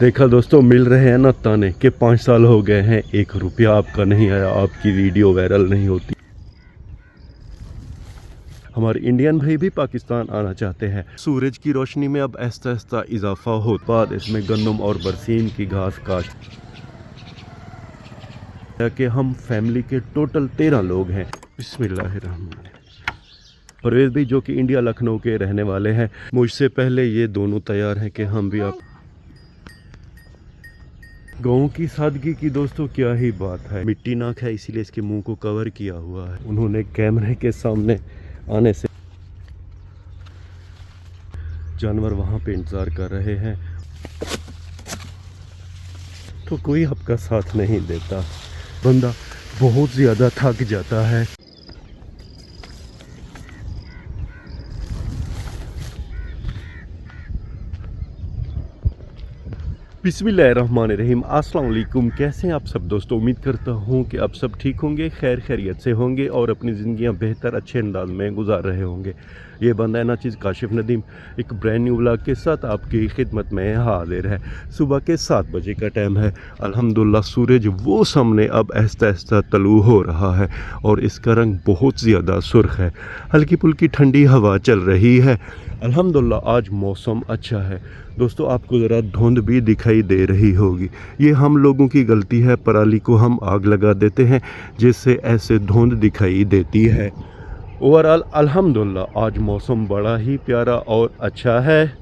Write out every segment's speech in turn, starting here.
देखा दोस्तों, मिल रहे हैं ना ताने कि 5 साल हो गए हैं, 1 रुपया आपका नहीं आया, आपकी वीडियो वायरल नहीं होती। हमारे इंडियन भाई भी पाकिस्तान आना चाहते हैं। सूरज की रोशनी में अब ऐसा ऐसा इजाफा हो, बाद इसमें गंदम और बरसीन की घास काश्त कि हम फैमिली के टोटल 13 लोग हैं। बिस्मिल्लाहिर्रहमानिर्रहीम। परवेज़ भाई जो कि इंडिया लखनऊ के रहने वाले हैं, मुझसे पहले ये दोनों तैयार हैं कि हम भी आप गाँव की सादगी की दोस्तों क्या ही बात है। मिट्टी नाक है इसीलिए इसके मुंह को कवर किया हुआ है। उन्होंने कैमरे के सामने आने से जानवर वहां पे इंतजार कर रहे हैं, तो कोई आपका साथ नहीं देता। बंदा बहुत ज़्यादा थक जाता है। बिस्मिल्लाहिर्रहमानिर्रहीम। अस्सलाम वालेकुम। कैसे हैं आप सब दोस्तों? उम्मीद करता हूँ कि आप सब ठीक होंगे, खैर खैरियत से होंगे और अपनी ज़िंदगियाँ बेहतर अच्छे अंदाज में गुजार रहे होंगे। ये बंदा है ना चीज़ काशिफ नदीम एक ब्रांड न्यू व्लॉग के साथ आपकी खिदमत में हाजिर है। सुबह के 7 बजे का टाइम है। अल्हम्दुलिल्लाह सूरज वो सामने अब आहिस्ता आहिस्ता तलू हो रहा है और इसका रंग बहुत ज़्यादा सुर्ख है। हल्की फुल्की ठंडी हवा चल रही है। अल्हम्दुलिल्लाह आज मौसम अच्छा है दोस्तों। आपको ज़रा धुंध भी दिखाई दे रही होगी, ये हम लोगों की गलती है। पराली को हम आग लगा देते हैं जिससे ऐसे धुंध दिखाई देती है। ओवरऑल अल्हम्दुलिल्लाह आज मौसम बड़ा ही प्यारा और अच्छा है।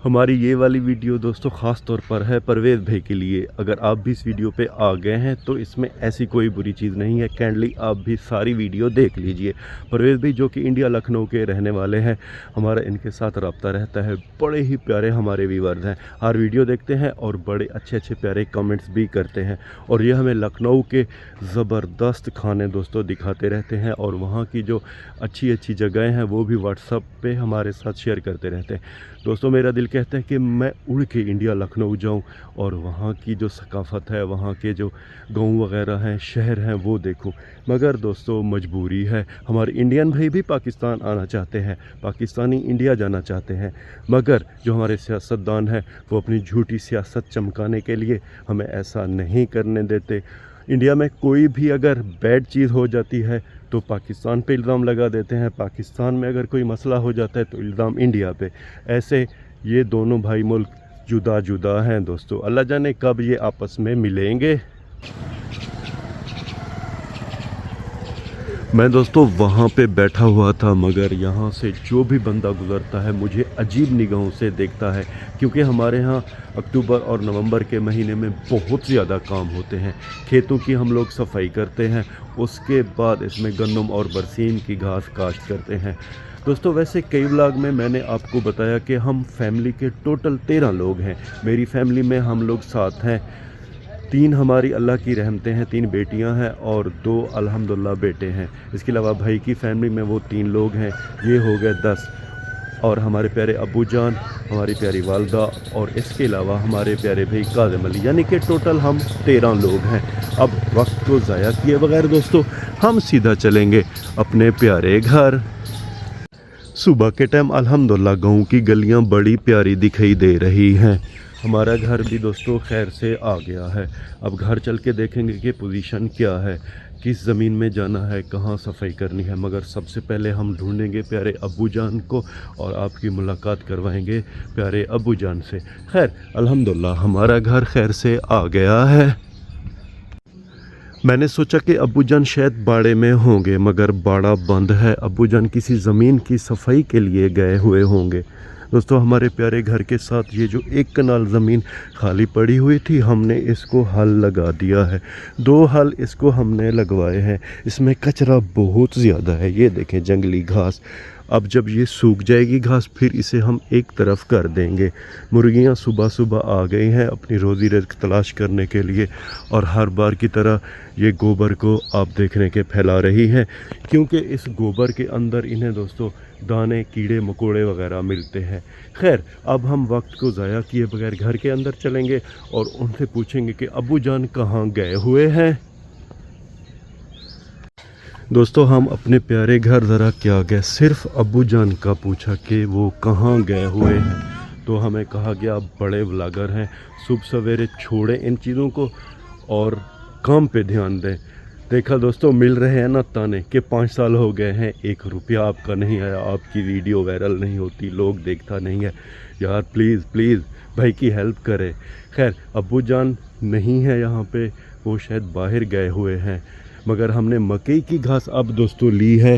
हमारी ये वाली वीडियो दोस्तों ख़ास तौर पर है परवेज़ भाई के लिए। अगर आप भी इस वीडियो पे आ गए हैं तो इसमें ऐसी कोई बुरी चीज़ नहीं है। काइंडली आप भी सारी वीडियो देख लीजिए। परवेज़ भाई जो कि इंडिया लखनऊ के रहने वाले हैं, हमारा इनके साथ रब्ता रहता है। बड़े ही प्यारे हमारे व्यूअर्स हैं, हर वीडियो देखते हैं और बड़े अच्छे अच्छे प्यारे कमेंट्स भी करते हैं। और ये हमें लखनऊ के ज़बरदस्त खाने दोस्तों दिखाते रहते हैं और वहाँ की जो अच्छी अच्छी जगहें हैं वो भी व्हाट्सएप पे हमारे साथ शेयर करते रहते हैं। दोस्तों मेरा दिल कहता है कि मैं उड़ के इंडिया लखनऊ जाऊं और वहाँ की जो सकाफ़त है, वहाँ के जो गांव वगैरह हैं, शहर हैं, वो देखूं। मगर दोस्तों मजबूरी है। हमारे इंडियन भाई भी पाकिस्तान आना चाहते हैं, पाकिस्तानी इंडिया जाना चाहते हैं, मगर जो हमारे सियासतदान हैं वो अपनी झूठी सियासत चमकाने के लिए हमें ऐसा नहीं करने देते। इंडिया में कोई भी अगर बैड चीज़ हो जाती है तो पाकिस्तान पे इल्ज़ाम लगा देते हैं, पाकिस्तान में अगर कोई मसला हो जाता है तो इल्ज़ाम इंडिया पे। ऐसे ये दोनों भाई मुल्क जुदा जुदा हैं दोस्तों। अल्लाह जाने कब ये आपस में मिलेंगे। मैं दोस्तों वहाँ पे बैठा हुआ था, मगर यहाँ से जो भी बंदा गुज़रता है मुझे अजीब निगाहों से देखता है, क्योंकि हमारे यहाँ अक्टूबर और नवंबर के महीने में बहुत ज़्यादा काम होते हैं। खेतों की हम लोग सफाई करते हैं, उसके बाद इसमें गंदम और बरसीन की घास काश्त करते हैं दोस्तों। वैसे कई व्लॉग में मैंने आपको बताया कि हम फैमिली के टोटल 13 लोग हैं। मेरी फैमिली में हम लोग 7 हैं। 3 हमारी अल्लाह की रहमतें हैं, 3 बेटियां हैं और 2 अल्हम्दुलिल्लाह बेटे हैं। इसके अलावा भाई की फैमिली में वो 3 लोग हैं, ये हो गए 10। और हमारे प्यारे अब्बू जान, हमारी प्यारी वालदा और इसके अलावा हमारे प्यारे भाई काज़िम अली, यानी कि टोटल हम 13 लोग हैं। अब वक्त को ज़ाया किए बगैर दोस्तों हम सीधा चलेंगे अपने प्यारे घर। सुबह के टाइम अल्हम्दुलिल्लाह गाँव की गलियाँ बड़ी प्यारी दिखाई दे रही हैं। हमारा घर भी दोस्तों खैर से आ गया है। अब घर चल के देखेंगे कि पोजीशन क्या है, किस ज़मीन में जाना है, कहाँ सफाई करनी है। मगर सबसे पहले हम ढूंढेंगे प्यारे अब्बू जान को और आपकी मुलाकात करवाएंगे प्यारे अब्बू जान से। खैर अल्हम्दुलिल्लाह हमारा घर खैर से आ गया है। मैंने सोचा कि अब्बू जान शायद बाड़े में होंगे, मगर बाड़ा बंद है। अब्बू जान किसी ज़मीन की सफाई के लिए गए हुए होंगे। दोस्तों हमारे प्यारे घर के साथ ये जो 1 कनाल ज़मीन खाली पड़ी हुई थी, हमने इसको हल लगा दिया है। 2 हल इसको हमने लगवाए हैं। इसमें कचरा बहुत ज़्यादा है, ये देखें जंगली घास। अब जब ये सूख जाएगी घास फिर इसे हम एक तरफ कर देंगे। मुर्गियां सुबह सुबह आ गई हैं अपनी रोज़ी रिज़्क तलाश करने के लिए और हर बार की तरह ये गोबर को आप देखने के फैला रही हैं, क्योंकि इस गोबर के अंदर इन्हें दोस्तों दाने, कीड़े मकोड़े वगैरह मिलते हैं। खैर अब हम वक्त को ज़ाया किए बगैर घर के अंदर चलेंगे और उनसे पूछेंगे कि अब्बू जान कहाँ गए हुए हैं। दोस्तों हम अपने प्यारे घर ज़रा क्या गए, सिर्फ अब्बू जान का पूछा कि वो कहाँ गए हुए हैं, तो हमें कहा गया आप बड़े व्लॉगर हैं, सुबह सवेरे छोड़ें इन चीज़ों को और काम पे ध्यान दें। देखा दोस्तों, मिल रहे हैं ना ताने कि 5 साल हो गए हैं, 1 रुपया आपका नहीं आया, आपकी वीडियो वायरल नहीं होती, लोग देखता नहीं है। यार प्लीज़ प्लीज़ भाई की हेल्प करें। खैर अब्बू जान नहीं है यहाँ पे, वो शायद बाहर गए हुए हैं। मगर हमने मकई की घास अब दोस्तों ली है।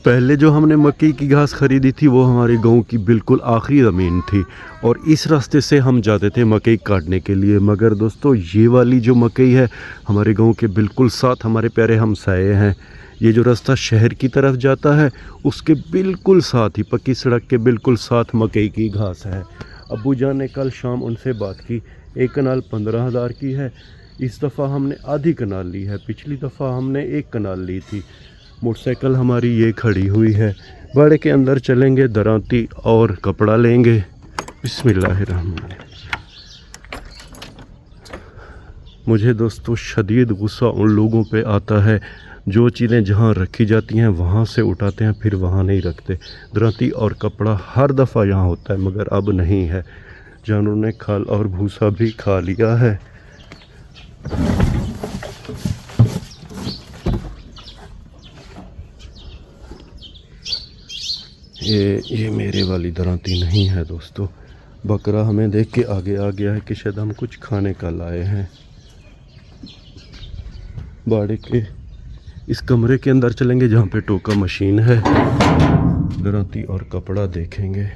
पहले जो हमने मकई की घास ख़रीदी थी वो हमारे गांव की बिल्कुल आखिरी ज़मीन थी और इस रास्ते से हम जाते थे मकई काटने के लिए। मगर दोस्तों ये वाली जो मकई है हमारे गांव के बिल्कुल साथ हमारे प्यारे हमसाये हैं। ये जो रास्ता शहर की तरफ जाता है उसके बिल्कुल साथ ही, पक्की सड़क के बिल्कुल साथ मकई की घास है। अब्बू जान ने कल शाम उनसे बात की, एक कनाल 15,000 की है। इस दफ़ा हमने आधी कनाल ली है, पिछली दफ़ा हमने 1 कनाल ली थी। मोटरसाइकिल हमारी ये खड़ी हुई है, बाड़े के अंदर चलेंगे, दरांती और कपड़ा लेंगे। बिस्मिल्लाहिर्रहमान। मुझे दोस्तों शदीद गुस्सा उन लोगों पे आता है जो चीज़ें जहाँ रखी जाती हैं वहाँ से उठाते हैं फिर वहाँ नहीं रखते। दरांती और कपड़ा हर दफ़ा यहाँ होता है मगर अब नहीं है, जानवरों ने खाल और भूसा भी खा लिया है। ये मेरे वाली दरांती नहीं है दोस्तों। बकरा हमें देख के आगे आ गया है कि शायद हम कुछ खाने का लाए हैं। बाड़े के इस कमरे के अंदर चलेंगे जहाँ पे टोका मशीन है, दरांती और कपड़ा देखेंगे।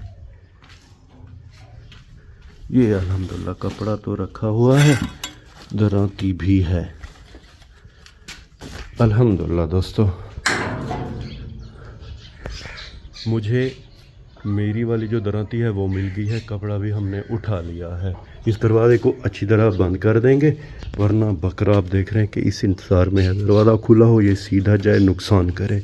ये अल्हम्दुलिल्लाह कपड़ा तो रखा हुआ है, दरांती भी है अल्हम्दुलिल्लाह। दोस्तों मुझे मेरी वाली जो दरांती है वो मिल गई है, कपड़ा भी हमने उठा लिया है। इस दरवाज़े को अच्छी तरह बंद कर देंगे वरना बकरा आप देख रहे हैं कि इस इंतज़ार में है दरवाज़ा खुला हो ये सीधा जाए नुकसान करे।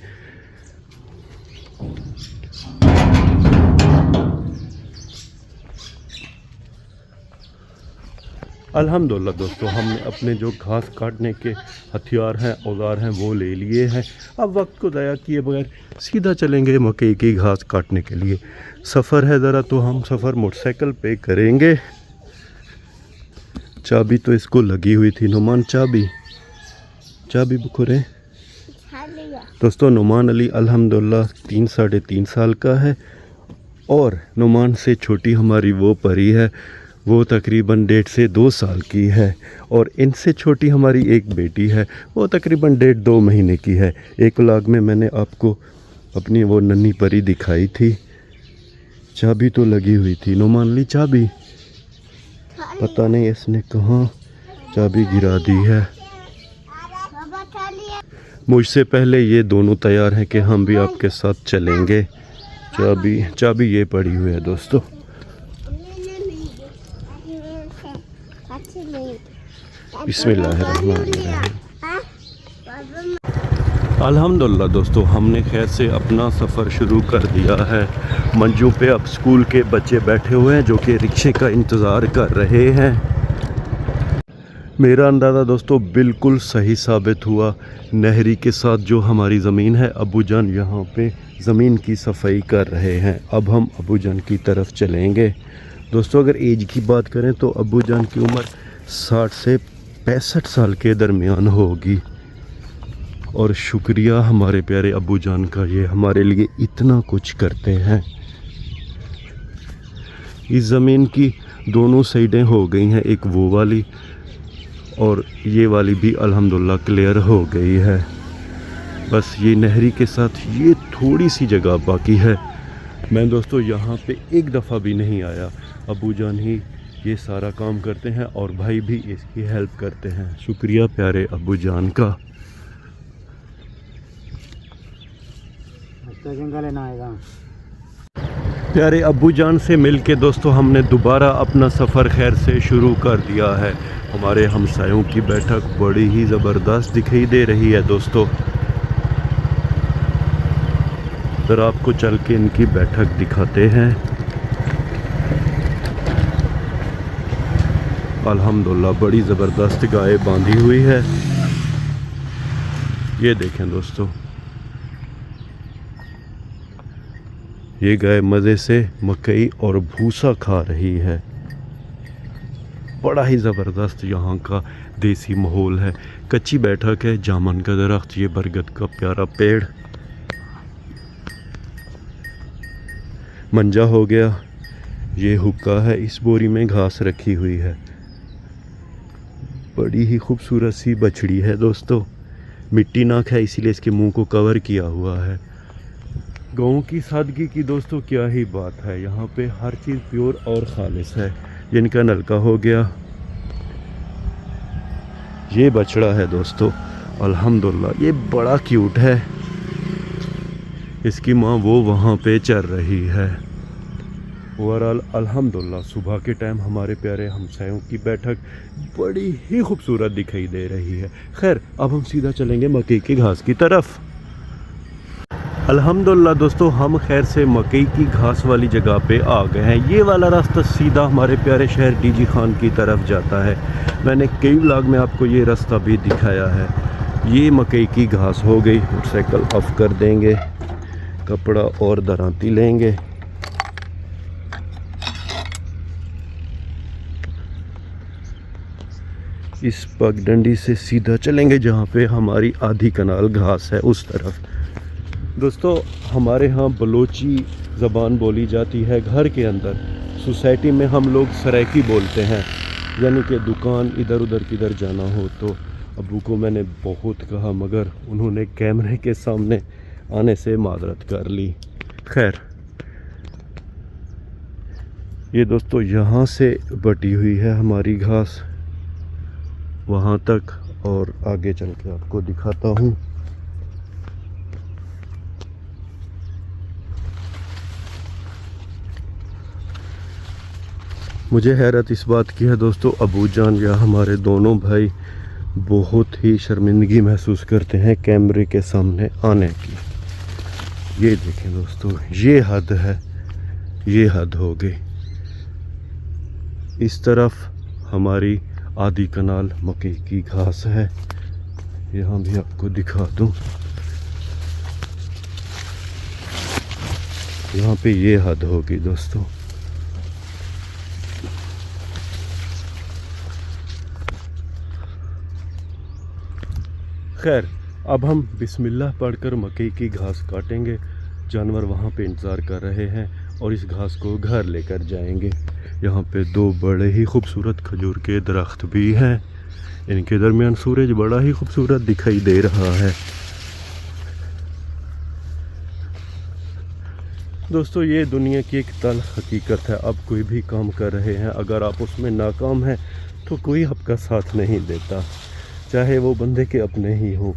अल्हम्दुलिल्लाह दोस्तों हमने अपने जो घास काटने के हथियार हैं, औजार हैं वो ले लिए हैं। अब वक्त को ज़ाया किए बगैर सीधा चलेंगे मकई की घास काटने के लिए। सफ़र है ज़रा तो हम सफ़र मोटरसाइकिल पे करेंगे। चाबी तो इसको लगी हुई थी, नुमान चाबी बुखुरे। दोस्तों नुमान अली अल्हम्दुलिल्लाह 3 साढ़े 3 साल का है और नुमान से छोटी हमारी वो परी है, वो तकरीबन 1.5 से 2 साल की है और इनसे छोटी हमारी एक बेटी है, वो तकरीबन 1.5-2 महीने की है। एक व्लॉग में मैंने आपको अपनी वो नन्ही परी दिखाई थी। चाबी तो लगी हुई थी, नुमान ली चाबी, पता नहीं इसने कहाँ चाबी गिरा दी है। मुझसे पहले ये दोनों तैयार हैं कि हम भी आपके साथ चलेंगे। चाबी ये पड़ी हुई है दोस्तों। बिस्मिल्लाहिर्रहमानिर्रहीम। अल्हम्दुलिल्लाह दोस्तों हमने खैर से अपना सफ़र शुरू कर दिया है। मंजू पे अब स्कूल के बच्चे बैठे हुए हैं जो कि रिक्शे का इंतज़ार कर रहे हैं। मेरा अंदाज़ा दोस्तों बिल्कुल सही साबित हुआ। नहरी के साथ जो हमारी ज़मीन है, अब्बू जान यहाँ पे ज़मीन की सफाई कर रहे हैं। अब हम अब्बू जान की तरफ चलेंगे। दोस्तों अगर एज की बात करें तो अब्बू जान की उम्र 60 से 65 साल के दरमियान होगी। और शुक्रिया हमारे प्यारे अब्बू जान का, ये हमारे लिए इतना कुछ करते हैं। इस ज़मीन की दोनों साइडें हो गई हैं, एक वो वाली और ये वाली भी अल्हम्दुलिल्लाह क्लियर हो गई है। बस ये नहरी के साथ ये थोड़ी सी जगह बाकी है। मैं दोस्तों यहाँ पे एक दफ़ा भी नहीं आया। अब्बू जान ही ये सारा काम करते हैं और भाई भी इसकी हेल्प करते हैं। शुक्रिया प्यारे अब्बू जान का। प्यारे अब्बू जान से मिलके दोस्तों हमने दोबारा अपना सफ़र खैर से शुरू कर दिया है। हमारे हमसायों की बैठक बड़ी ही ज़बरदस्त दिखाई दे रही है दोस्तों। ज़रा आपको चल के इनकी बैठक दिखाते हैं। अल्हम्दुलिल्लाह बड़ी ज़बरदस्त गाय बांधी हुई है। ये देखें दोस्तों, ये गाय मज़े से मकई और भूसा खा रही है। बड़ा ही ज़बरदस्त यहाँ का देसी माहौल है। कच्ची बैठक है, जामुन का दरख्त, ये बरगद का प्यारा पेड़, मंजा हो गया, ये हुक्का है, इस बोरी में घास रखी हुई है। बड़ी ही खूबसूरत सी बछड़ी है दोस्तों, मिट्टी नाक है इसीलिए इसके मुंह को कवर किया हुआ है। गाँव की सादगी की दोस्तों क्या ही बात है, यहाँ पे हर चीज़ प्योर और खालिस है। जिनका नलका हो गया, ये बछड़ा है दोस्तों अल्हम्दुलिल्लाह, ये बड़ा क्यूट है। इसकी माँ वो वहाँ पे चल रही है। ओवरऑल अल्हम्दुलिल्लाह सुबह के टाइम हमारे प्यारे हमसायों की बैठक बड़ी ही खूबसूरत दिखाई दे रही है। खैर अब हम सीधा चलेंगे मकई की घास की तरफ। अल्हम्दुलिल्लाह दोस्तों हम खैर से मकई की घास वाली जगह पे आ गए हैं। ये वाला रास्ता सीधा हमारे प्यारे शहर डीजी खान की तरफ जाता है। मैंने कई व्लॉग में आपको ये रास्ता भी दिखाया है। ये मकई की घास हो गई, मोटरसाइकिल ऑफ कर देंगे, कपड़ा और दरांती लेंगे। इस पगडंडी से सीधा चलेंगे जहाँ पे हमारी आधी कनाल घास है उस तरफ। दोस्तों हमारे यहाँ बलोची ज़बान बोली जाती है। घर के अंदर सोसाइटी में हम लोग सराइकी बोलते हैं, यानी कि दुकान इधर उधर किधर जाना हो तो। अबू को मैंने बहुत कहा मगर उन्होंने कैमरे के सामने आने से माजरत कर ली। खैर ये दोस्तों यहाँ से बटी हुई है हमारी घास वहाँ तक, और आगे चल के आपको दिखाता हूँ। मुझे हैरत इस बात की है दोस्तों, अबू जान या हमारे दोनों भाई बहुत ही शर्मिंदगी महसूस करते हैं कैमरे के सामने आने की। ये देखें दोस्तों, ये हद है, ये हद हो गई। इस तरफ हमारी आधी कनाल मकई की घास है, यहाँ भी आपको दिखा दूं। यहाँ पे ये हद होगी दोस्तों। खैर अब हम बिस्मिल्लाह पढ़कर मकई की घास काटेंगे। जानवर वहाँ पे इंतज़ार कर रहे हैं और इस घास को घर लेकर जाएंगे। यहाँ पे दो बड़े ही खूबसूरत खजूर के दरख्त भी हैं, इनके दरमियान सूरज बड़ा ही खूबसूरत दिखाई दे रहा है। दोस्तों ये दुनिया की एक तल्ख हकीकत है। आप कोई भी काम कर रहे हैं, अगर आप उसमें नाकाम हैं तो कोई आपका साथ नहीं देता, चाहे वो बंदे के अपने ही हों।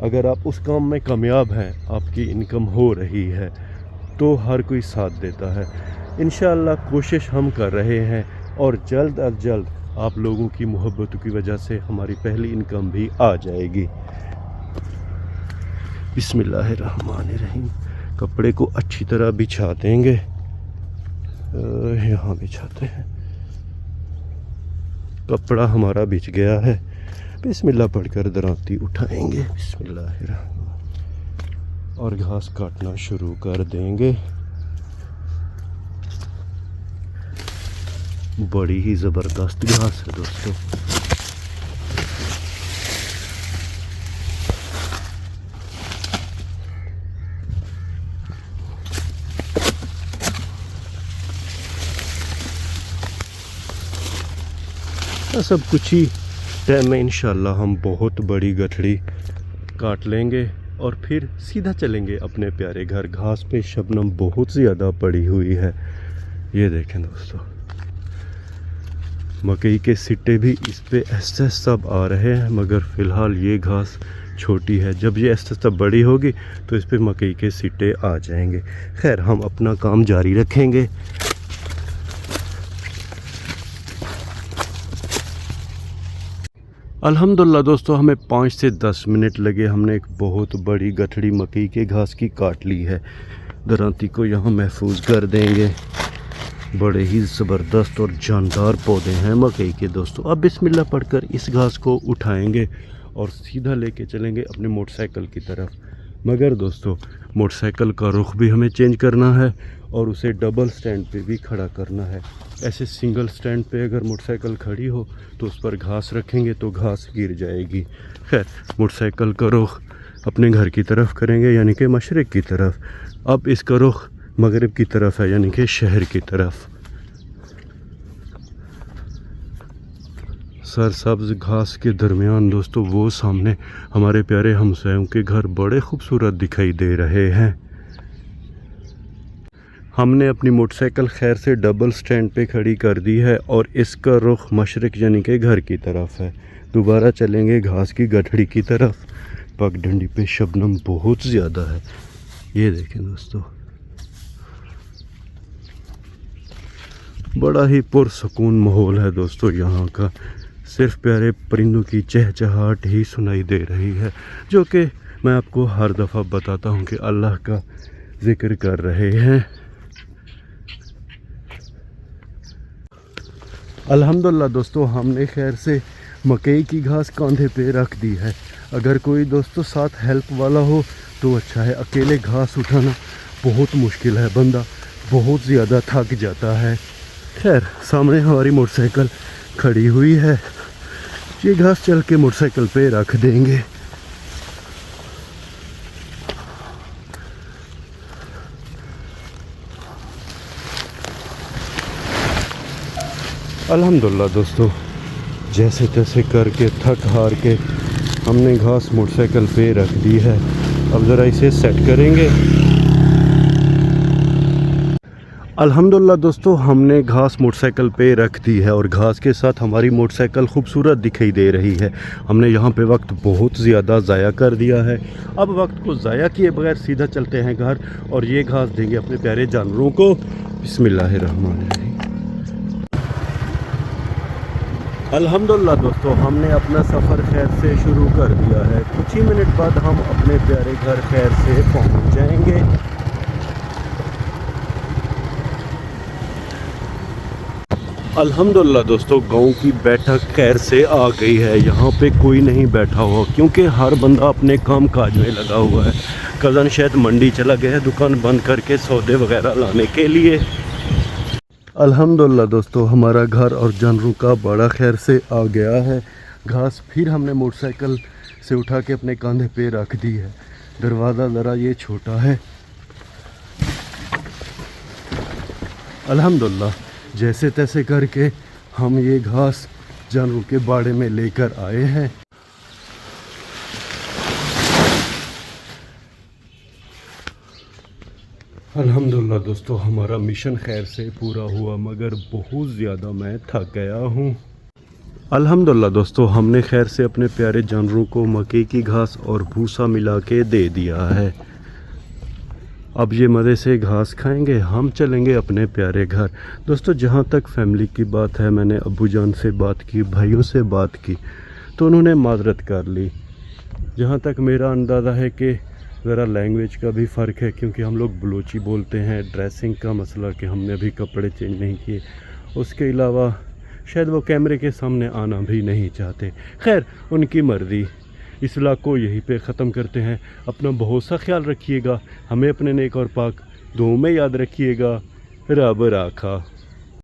अगर आप उस काम में कामयाब हैं, आपकी इनकम हो रही है, तो हर कोई साथ देता है। इंशाअल्लाह कोशिश हम कर रहे हैं और जल्द अज जल्द आप लोगों की मोहब्बत की वजह से हमारी पहली इनकम भी आ जाएगी। बिस्मिल्लाहिर्रहमानिर्रहीम। कपड़े को अच्छी तरह बिछा देंगे, यहाँ बिछाते हैं। कपड़ा हमारा बिछ गया है। बिस्मिल्लाह पढ़कर दरांती उठाएंगे, बिस्मिल्लाहिर्रहमान, और घास काटना शुरू कर देंगे। बड़ी ही ज़बरदस्त घास है दोस्तों। सब कुछ ही टाइम में इंशाल्लाह हम बहुत बड़ी गठड़ी काट लेंगे और फिर सीधा चलेंगे अपने प्यारे घर। घास पे शबनम बहुत ज़्यादा पड़ी हुई है। ये देखें दोस्तों, मकई के सिट्टे भी इस पे ऐसे सब आ रहे हैं, मगर फ़िलहाल ये घास छोटी है। जब ये ऐसे सब बड़ी होगी तो इस पे मकई के सिट्टे आ जाएंगे। खैर हम अपना काम जारी रखेंगे। अल्हम्दुलिल्लाह दोस्तों हमें 5 से 10 मिनट लगे। हमने एक बहुत बड़ी गठड़ी मकई के घास की काट ली है। दरांती को यहाँ महफूज कर देंगे। बड़े ही ज़बरदस्त और जानदार पौधे हैं मकई के दोस्तों। अब बिस्मिल्लाह पढ़कर इस घास को उठाएंगे और सीधा लेके चलेंगे अपने मोटरसाइकिल की तरफ। मगर दोस्तों मोटरसाइकिल का रुख भी हमें चेंज करना है और उसे डबल स्टैंड पे भी खड़ा करना है। ऐसे सिंगल स्टैंड पे अगर मोटरसाइकिल खड़ी हो तो उस पर घास रखेंगे तो घास गिर जाएगी। खैर, मोटरसाइकिल का रुख अपने घर की तरफ करेंगे यानी कि मशरिक़ की तरफ। अब इसका रुख मगरिब की तरफ है यानी कि शहर की तरफ। सरसब्ज घास के दरमियान दोस्तों वो सामने हमारे प्यारे हमसायों के घर बड़े खूबसूरत दिखाई दे रहे हैं। हमने अपनी मोटरसाइकिल खैर से डबल स्टैंड पे खड़ी कर दी है और इसका रुख मशरिक़ यानी कि घर की तरफ है। दोबारा चलेंगे घास की गठड़ी की तरफ। पगडंडी पे शबनम बहुत ज़्यादा है, ये देखें दोस्तों। बड़ा ही पुरसकून माहौल है दोस्तों यहाँ का। सिर्फ प्यारे परिंदों की चहचहाहट ही सुनाई दे रही है, जो कि मैं आपको हर दफ़ा बताता हूँ कि अल्लाह का ज़िक्र कर रहे हैं। अल्हम्दुलिल्लाह दोस्तों, हमने खैर से मकई की घास कंधे पे रख दी है। अगर कोई दोस्तों साथ हेल्प वाला हो तो अच्छा है, अकेले घास उठाना बहुत मुश्किल है, बंदा बहुत ज़्यादा थक जाता है। खैर, सामने हमारी मोटरसाइकिल खड़ी हुई है, ये घास चल के मोटरसाइकिल पे रख देंगे। अल्हम्दुलिल्लाह दोस्तों, जैसे तैसे करके थक हार के हमने घास मोटरसाइकिल पे रख दी है। अब ज़रा इसे सेट करेंगे। अल्हम्दुलिल्लाह दोस्तों, हमने घास मोटरसाइकिल पे रख दी है और घास के साथ हमारी मोटरसाइकिल खूबसूरत दिखाई दे रही है। हमने यहाँ पे वक्त बहुत ज़्यादा ज़ाया कर दिया है। अब वक्त को ज़ाया किए बगैर सीधा चलते हैं घर और ये घास देंगे अपने प्यारे जानवरों को। बिस्मिल्लाहिर्रहमानिर्रहीम। अल्हम्दुलिल्लाह दोस्तों, हमने अपना सफ़र खैर से शुरू कर दिया है। कुछ ही मिनट बाद हम अपने प्यारे घर खैर से पहुँच जाएंगे। अल्हम्दुलिल्लाह दोस्तों, गांव की बैठक खैर से आ गई है। यहाँ पे कोई नहीं बैठा हुआ क्योंकि हर बंदा अपने काम काज में लगा हुआ है। कज़न शायद मंडी चला गया है दुकान बंद करके सौदे वगैरह लाने के लिए। अल्हम्दुलिल्लाह दोस्तों, हमारा घर और जानवरों का बड़ा खैर से आ गया है। घास फिर हमने मोटरसाइकिल से उठा के अपने कंधे पे रख दी है। दरवाज़ा ज़रा ये छोटा है। अल्हम्दुलिल्लाह, जैसे तैसे करके हम ये घास जानवरों के बाड़े में लेकर आए हैं। अल्हम्दुलिल्लाह दोस्तों, हमारा मिशन खैर से पूरा हुआ, मगर बहुत ज़्यादा मैं थक गया हूँ। अल्हम्दुलिल्लाह दोस्तों, हमने खैर से अपने प्यारे जानवरों को मकई की घास और भूसा मिला के दे दिया है। अब ये मज़े से घास खाएंगे, हम चलेंगे अपने प्यारे घर। दोस्तों, जहाँ तक फैमिली की बात है, मैंने अब्बू जान से बात की, भाइयों से बात की, तो उन्होंने माजरत कर ली। जहाँ तक मेरा अंदाज़ा है कि ज़रा लैंग्वेज का भी फ़र्क है, क्योंकि हम लोग बलोची बोलते हैं। ड्रेसिंग का मसला कि हमने अभी कपड़े चेंज नहीं किए। उसके अलावा शायद वो कैमरे के सामने आना भी नहीं चाहते। खैर, उनकी मर्ज़ी। इस व्लॉग को यहीं पे ख़त्म करते हैं। अपना बहुत सा ख्याल रखिएगा, हमें अपने नेक और पाक दुआओं में याद रखिएगा। रब राखा।